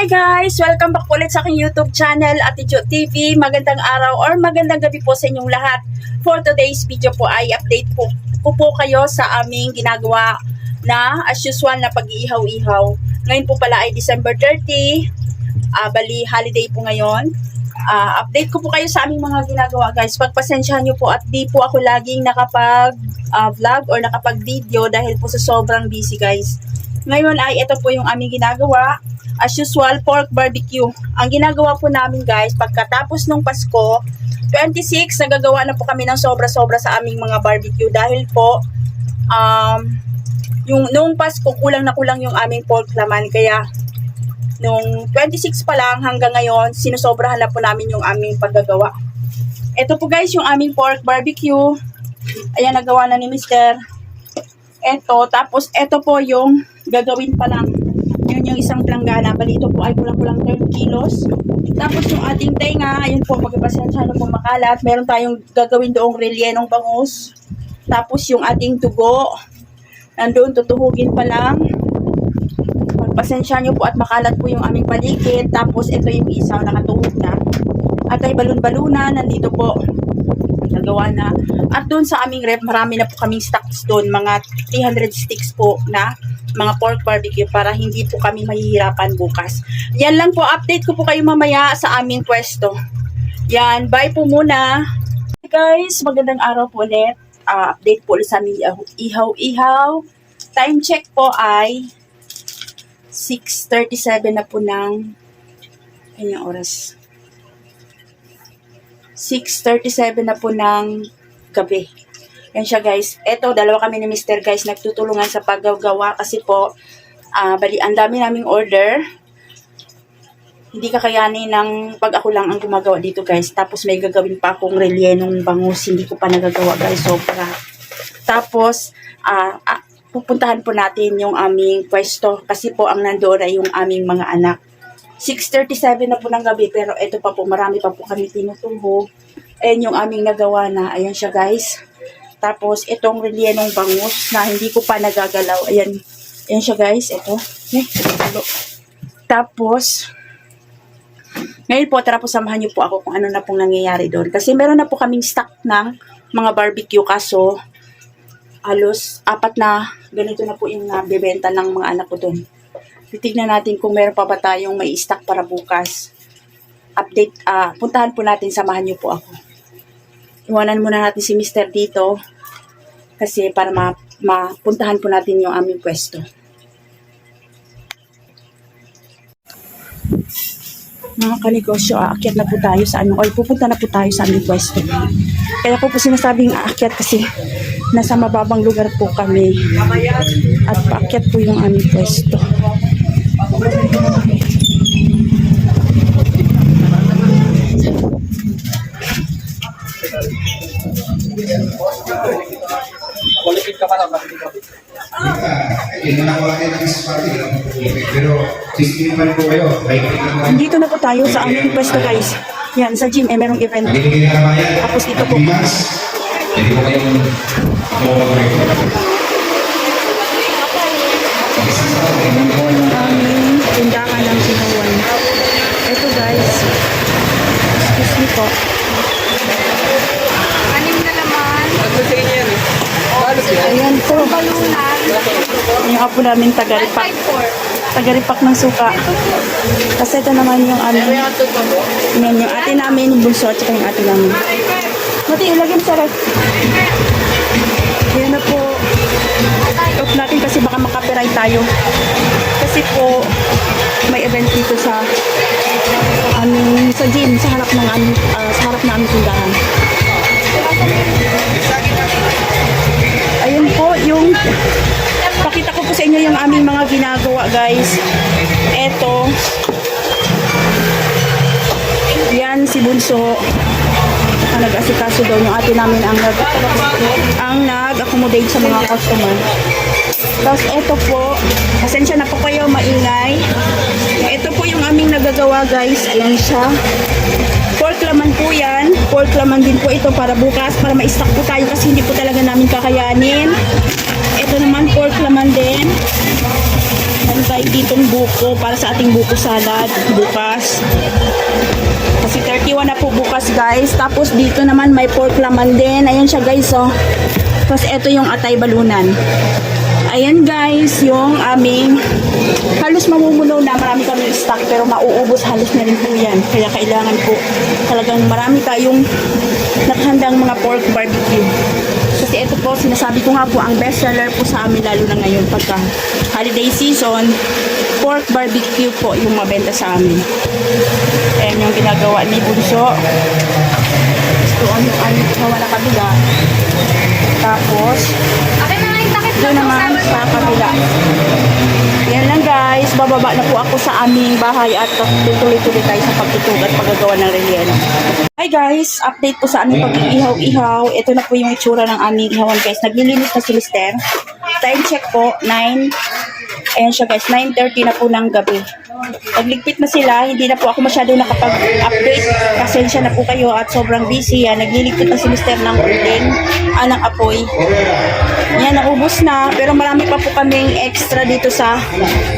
Hi guys! Welcome back ulit sa aking YouTube channel, Ate Jo TV. Magandang araw or magandang gabi po sa inyong lahat. For today's video po ay update po kayo sa aming ginagawa na as usual na pag-iihaw-ihaw. Ngayon po pala ay December 30. Bali holiday po ngayon. Update ko po kayo sa aming mga ginagawa guys. Pagpasensyahan nyo po at di po ako laging nakapag-vlog or nakapag-video dahil po sa sobrang busy guys. Ngayon ay ito po yung aming ginagawa. As usual, pork barbecue. Ang ginagawa po namin guys, pagkatapos ng Pasko, 26, nagagawa na po kami ng sobra-sobra sa aming mga barbecue dahil po, noong Pasko, kulang na kulang yung aming pork laman. Kaya, nung 26 pa lang hanggang ngayon, sinusobrahan na po namin yung aming paggagawa. Ito po guys, yung aming pork barbecue. Ayan, nagawa na ni Mr. Ito, tapos ito po yung gagawin pa lang. Yun yung isang planggana. Bali ito po ay kulang-kulang 30 kilos. Tapos yung ating tenga, ayun po, pagpapasensya na po makalat. Meron tayong gagawin doong relyenong bangus. Tapos yung ating tugo, nandoon tutuhugin pa lang. Pagpasensya nyo po at makalat po yung aming paligid. Tapos ito yung isaw, nakatuhog na. At ay balon-baluna, nandito po. Nagawa na. At doon sa aming rep, marami na po kaming stocks doon. Mga 300 sticks po na mga pork barbecue para hindi po kami mahihirapan bukas. Yan lang po, update ko po kayo mamaya sa aming pwesto. Yan, bye po muna. Hey guys, magandang araw po ulit. Update po ulit sa aming ihaw-ihaw. Time check po ay 6:37 na po ng kanyang oras. 6:37 na po ng gabi. Yan siya guys. Eto, dalawa kami ni Mr. guys nagtutulungan sa paggagawa kasi po, bali ang dami naming order. Hindi kakayanin ng pag ako lang ang gumagawa dito guys. Tapos may gagawin pa akong relyenong bangus. Hindi ko pa nagagawa guys. Sobra. Tapos, pupuntahan po natin yung aming pwesto kasi po ang nandoon ay yung aming mga anak. 6:37 na po ng gabi pero ito pa po, marami pa po kami tinutuho. Ayan yung aming nagawa na. Ayan siya guys. Tapos itong relyenong bangus na hindi ko pa nagagalaw. Ayan. Ayan siya guys. Ito. Tapos ngayon po, tara po samahan niyo po ako kung ano na pong nangyayari doon. Kasi meron na po kaming stock ng mga barbecue kaso halos 4 na ganito na po yung nabebenta ng mga anak ko doon. Titignan natin kung meron pa ba tayong may stock para bukas. Update, puntahan po natin, samahan niyo po ako. Iwanan muna natin si Mr. dito kasi para mapuntahan po natin yung aming pwesto. Mga kanegosyo, aakyat na po tayo sa aming, or pupunta na po tayo sa aming pwesto. Kaya po sinasabing aakyat kasi nasa mababang lugar po kami at paakyat po yung aming pwesto. Dito na po tayo sa aming pwesto guys. Yan, sa gym, merong event. Tapos dito po. Yan po yung aming tindahan ng sinawan. Ito guys. Excuse me po. Anim na naman. Ayan po. Balunan. Yung apo namin tagaripak. 5-4. Tagaripak ng suka. Kasi ito naman yung aming, yan, yung ate namin, yung bunso at saka yung ate namin. Mati, ilagay mo sa ref. Yan na po. Off natin kasi baka makapiright tayo. Kasi po, may event dito sa sa gym, sa harap ng aming, sa harap ng aming tindahan. Ayun po, yung pakita ko po sa inyo yung aming mga ginagawa guys. Eto. Yan si Bunso. Nag-asikaso daw yung ate namin ang nag-accommodate sa mga customer. Tapos eto po, pasensya na po kayo, maingay. Ito po yung aming nagagawa guys. Ayan siya. Pork laman po yan. Pork laman din po ito para bukas, para ma-stock po tayo kasi hindi po talaga namin kakayanin. Ito naman pork laman din. Meron tayo ditong buko para sa ating buko salad bukas. Kasi 31 na po bukas guys. Tapos dito naman may pork laman din. Ayan siya guys oh. Tapos ito yung atay balunan. Ayan guys, yung aming halos mamumuno na, marami kami stock pero mauubos halos na rin po yan. Kaya kailangan po talagang marami tayong nakahandang mga pork barbecue. Kasi ito po, sinasabi ko nga po, ang best seller po sa amin lalo na ngayon pagka holiday season, pork barbecue po yung mabenta sa amin. Ayan yung ginagawa ni Bunso. Gusto yung aming gawa na kabila. Tapos, Akin na lang yung takip doon naman sa kabila. Yan lang guys, bababa na po ako sa aming bahay at tutuloy-tuloy tayo sa pagtutug at paggagawa ng relleno. Hi guys, update po sa aming pag-iihaw-ihaw. Ito na po yung itsura ng aming ihawan guys. Naglilinis na si Mister. Time check po, 9. Ayan siya guys, 9:30 na po ng gabi. Nagligpit na sila, hindi na po ako masyado nakapag-update. Pasensya na po kayo at sobrang busy. Yan, nagliligpit na si Mister ng uling, ng apoy. Yan, naubos na. Pero marami pa po kaming extra dito sa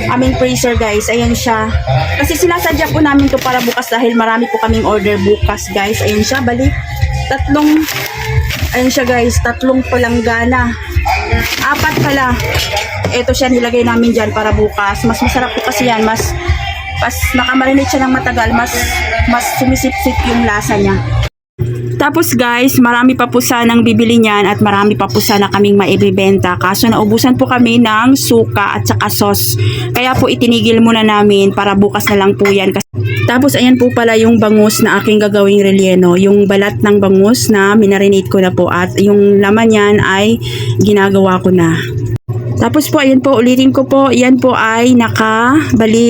aming freezer guys. Ayan siya. Kasi sinasadya po namin to para bukas dahil marami po kaming order bukas guys. Ayan siya, balik. Ayan siya guys, 3 palanggana. 4 pala. Ito siya nilagay namin dyan para bukas. Mas masarap po kasi yan. Mas nakamarinate siya ng matagal. Mas sumisip-sip yung lasa niya. Tapos guys, marami pa po sanang bibili niyan at marami pa po sana kaming maibibenta. Kaso naubusan po kami ng suka at saka sauce. Kaya po itinigil muna namin para bukas na lang po yan. Tapos ayan po pala yung bangus na aking gagawing relleno. Yung balat ng bangus na minarinate ko na po at yung laman yan ay ginagawa ko na. Tapos po, ayan po, ulitin ko po, yan po ay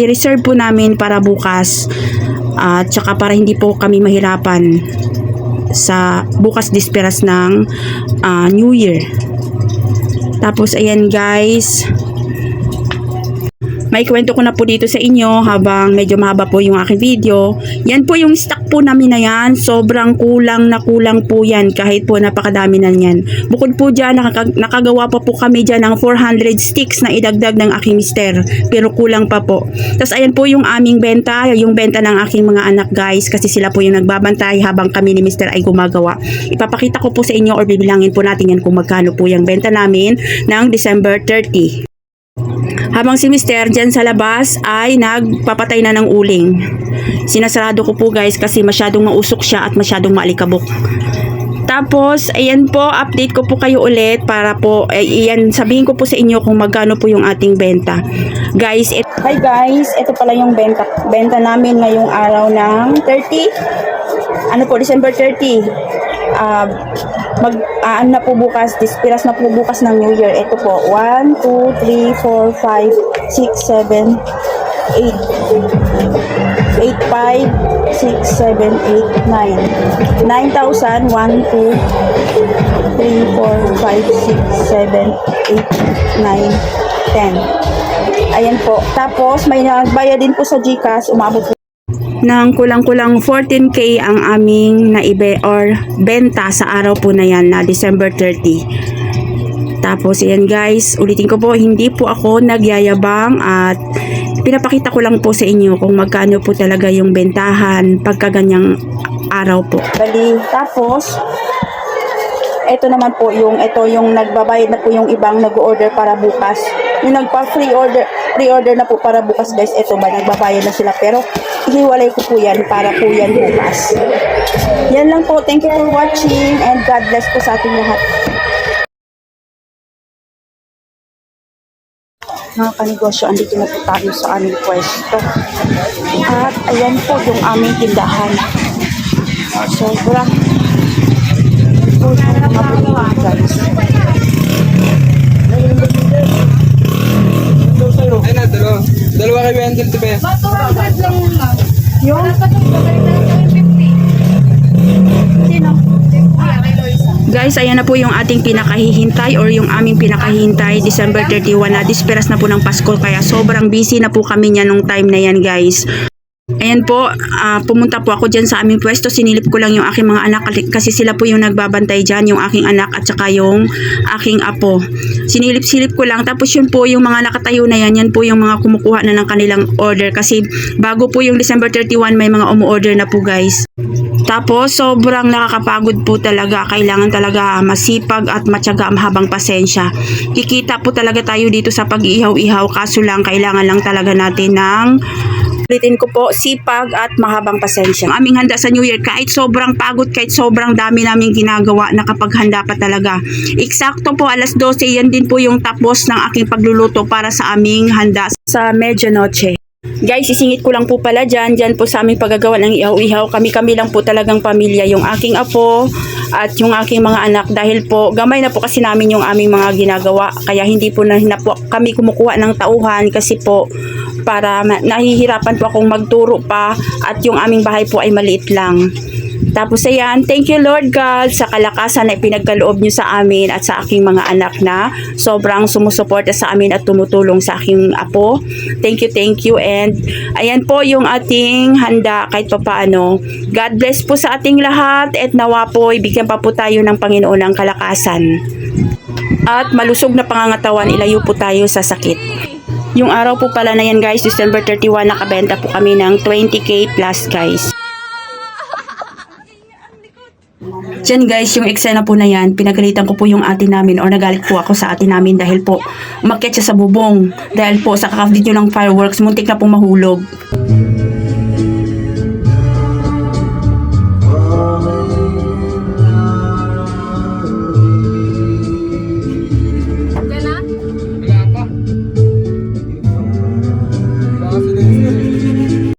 reserve po namin para bukas. At saka para hindi po kami mahirapan sa bukas disperas ng New Year. Tapos ayan guys, may kwento ko na po dito sa inyo habang medyo mahaba po yung aking video. Yan po yung stock po namin na yan. Sobrang kulang po yan kahit po napakadami na yan. Bukod po dyan, nakagawa pa po kami dyan ng 400 sticks na idagdag ng aking mister. Pero kulang pa po. Tapos ayan po yung aming benta, yung benta ng aking mga anak guys kasi sila po yung nagbabantay habang kami ni mister ay gumagawa. Ipapakita ko po sa inyo or bibilangin po natin yan kung magkano po yung benta namin ng December 30. Habang si Mister dyan sa labas ay nagpapatay na ng uling. Sinasarado ko po guys kasi masyadong mausok siya at masyadong maalikabok. Tapos, ayan po, update ko po kayo ulit para po, sabihin ko po sa inyo kung magkano po yung ating benta. Guys, hi guys, ito pala yung benta namin ngayong araw ng 30. December 30. Ano na po bukas, dispiras na po bukas ng New Year. Ito po, 1, 2, 3, 4, 5, 6, 7, 8, 8, 5, 6, 7, 8, 9. 9,000, 1, 2, 3, 4, 5, 6, 7, 8, 9, 10. Ayan po. Tapos, may nagbayad din po sa GCash, umabot po ng kulang-kulang 14K ang aming benta sa araw po na yan na December 30. Tapos yan guys, ulitin ko po, hindi po ako nagyayabang at pinapakita ko lang po sa inyo kung magkano po talaga yung bentahan pagka ganyang araw po. Tapos ito naman po yung nagbabayad na po yung ibang nag-order para bukas. Yung pre-order na po para bukas guys, ito ba nagbabayad na sila pero hiwalay ko po yan para po yan bukas. Yan lang po. Thank you for watching and God bless po sa ating lahat. Mga kanegosyo, andito na po tayo sa aming pwesto. At ayan po yung aming tindahan. Sobrang po yung mga buluhan guys. Ay na, dalawa kayo handle to be. Yung? Guys, ayan na po yung ating pinakahihintay or yung aming pinakahihintay, December 31 na. Disperas na po ng Pasko kaya sobrang busy na po kami niya nung time na yan guys. Ayan po, pumunta po ako dyan sa aming pwesto. Sinilip ko lang yung aking mga anak kasi sila po yung nagbabantay dyan, yung aking anak at saka yung aking apo. Sinilip-silip ko lang. Tapos yun po, yung mga nakatayo na yan po yung mga kumukuha na ng kanilang order. Kasi bago po yung December 31, may mga umu-order na po guys. Tapos sobrang nakakapagod po talaga. Kailangan talaga masipag at matyaga, mahabang pasensya. Kikita po talaga tayo dito sa pag-ihaw-ihaw. Kaso lang, kailangan lang talaga natin ng ulitin ko po, sipag at mahabang pasensya. Ang aming handa sa New Year, kahit sobrang pagod, kahit sobrang dami naming ginagawa, nakapaghanda pa talaga. Eksakto po, alas 12, yan din po yung tapos ng aking pagluluto para sa aming handa sa medianoche. Guys, isingit ko lang po pala dyan po sa aming paggagawa ng ihaw-ihaw. Kami lang po talagang pamilya, yung aking apo at yung aking mga anak, dahil po gamay na po kasi namin yung aming mga ginagawa, kaya hindi po na po kami kumukuha ng tauhan kasi po para nahihirapan po akong magturo pa at yung aming bahay po ay maliit lang. Tapos ayan, thank you Lord God sa kalakasan na ipinagkaloob nyo sa amin at sa aking mga anak na sobrang sumusuporta sa amin at tumutulong sa aking apo. Thank you. And ayan po yung ating handa kahit papaano. God bless po sa ating lahat at nawa po ibigyan pa po tayo ng Panginoon ng kalakasan. At malusog na pangangatawan, ilayo po tayo sa sakit. Yung araw po pala na yan guys, December 31, nakabenta po kami ng 20k plus guys. Diyan guys, yung eksena po na yan, pinagalitan ko po yung ate namin or nagalit po ako sa ate namin dahil po umakyat siya sa bubong. Dahil po sa kakabit nyo ng fireworks, muntik na pong mahulog.